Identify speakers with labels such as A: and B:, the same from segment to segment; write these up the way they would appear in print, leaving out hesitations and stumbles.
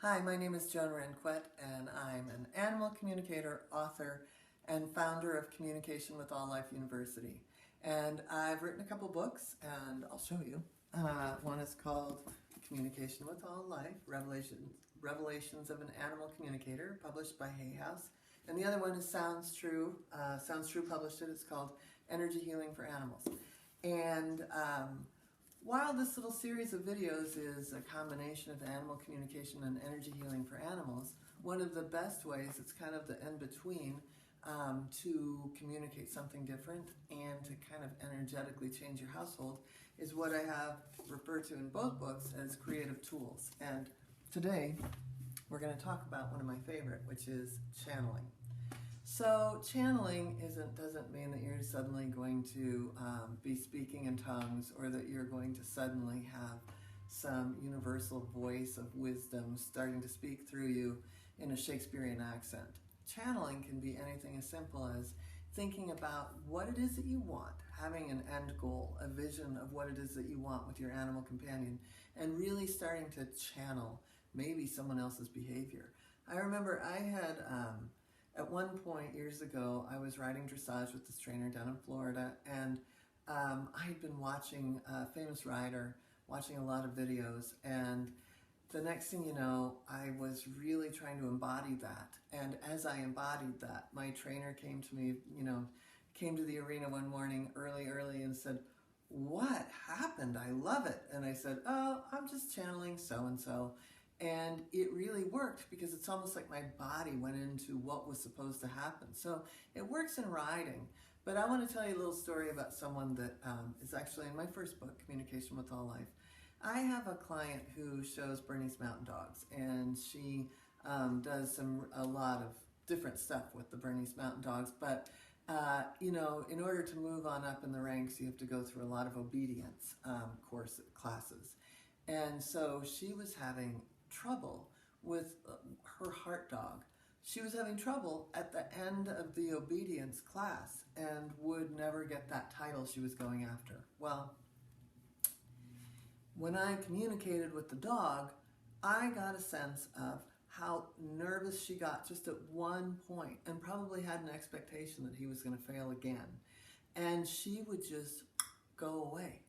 A: Hi, my name is Joan Ranquet, and I'm an animal communicator, author, and founder of Communication with All Life University. And I've written a couple books, and I'll show you. One is called Communication with All Life, Revelations of an Animal Communicator, published by Hay House. And the other one is Sounds True. Sounds True published it. It's called Energy Healing for Animals. And while this little series of videos is a combination of animal communication and energy healing for animals, one of the best ways, it's kind of the in-between, to communicate something different and to kind of energetically change your household is what I have referred to in both books as creative tools. And today we're going to talk about one of my favorite, which is channeling. So channeling doesn't mean that you're suddenly going to be speaking in tongues, or that you're going to suddenly have some universal voice of wisdom starting to speak through you in a Shakespearean accent. Channeling can be anything as simple as thinking about what it is that you want, having an end goal, a vision of what it is that you want with your animal companion, and really starting to channel maybe someone else's behavior. I remember I had at one point years ago, I was riding dressage with this trainer down in Florida, and I had been watching a famous rider, watching a lot of videos, and the next thing you know, I was really trying to embody that. And as I embodied that, my trainer came to me, came to the arena one morning early and said, "What happened? I love it." And I said, "Oh, I'm just channeling so-and-so." And it really worked because it's almost like my body went into what was supposed to happen. So it works in riding. But I want to tell you a little story about someone that is actually in my first book, Communication with All Life. I have a client who shows Bernese Mountain Dogs, and she does a lot of different stuff with the Bernese Mountain Dogs. But in order to move on up in the ranks, you have to go through a lot of obedience classes. And so she was having trouble with her heart dog. She was having trouble at the end of the obedience class and would never get that title she was going after. Well, when I communicated with the dog, I got a sense of how nervous she got just at one point, and probably had an expectation that he was going to fail again. And she would just go away.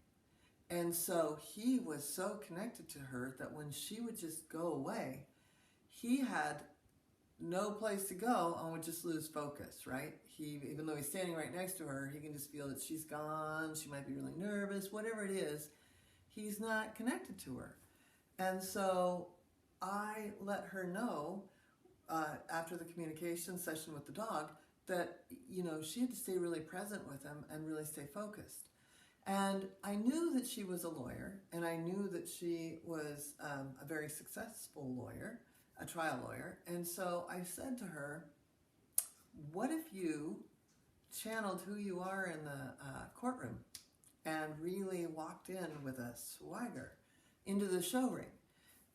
A: And so he was so connected to her that when she would just go away, he had no place to go and would just lose focus, right? Even though he's standing right next to her, he can just feel that she's gone, she might be really nervous, whatever it is, he's not connected to her. And so I let her know after the communication session with the dog that, she had to stay really present with him and really stay focused. And I knew that she was a lawyer, and I knew that she was a very successful lawyer, a trial lawyer. And so I said to her, what if you channeled who you are in the courtroom and really walked in with a swagger into the show ring?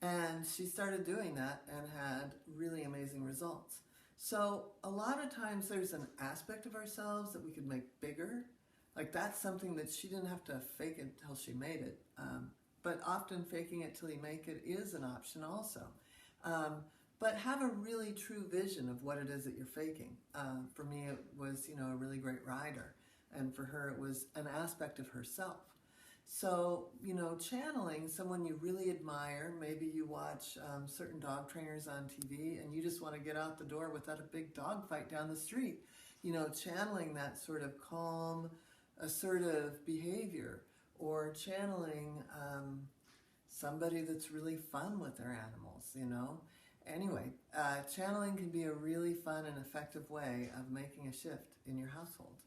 A: And she started doing that and had really amazing results. So a lot of times there's an aspect of ourselves that we could make bigger. Like that's something that she didn't have to fake it until she made it. But often faking it till you make it is an option also. But have a really true vision of what it is that you're faking. For me, it was, a really great rider. And for her, it was an aspect of herself. So, channeling someone you really admire, maybe you watch certain dog trainers on TV and you just want to get out the door without a big dog fight down the street. Channeling that sort of calm, assertive behavior, or channeling somebody that's really fun with their animals, Anyway, channeling can be a really fun and effective way of making a shift in your household.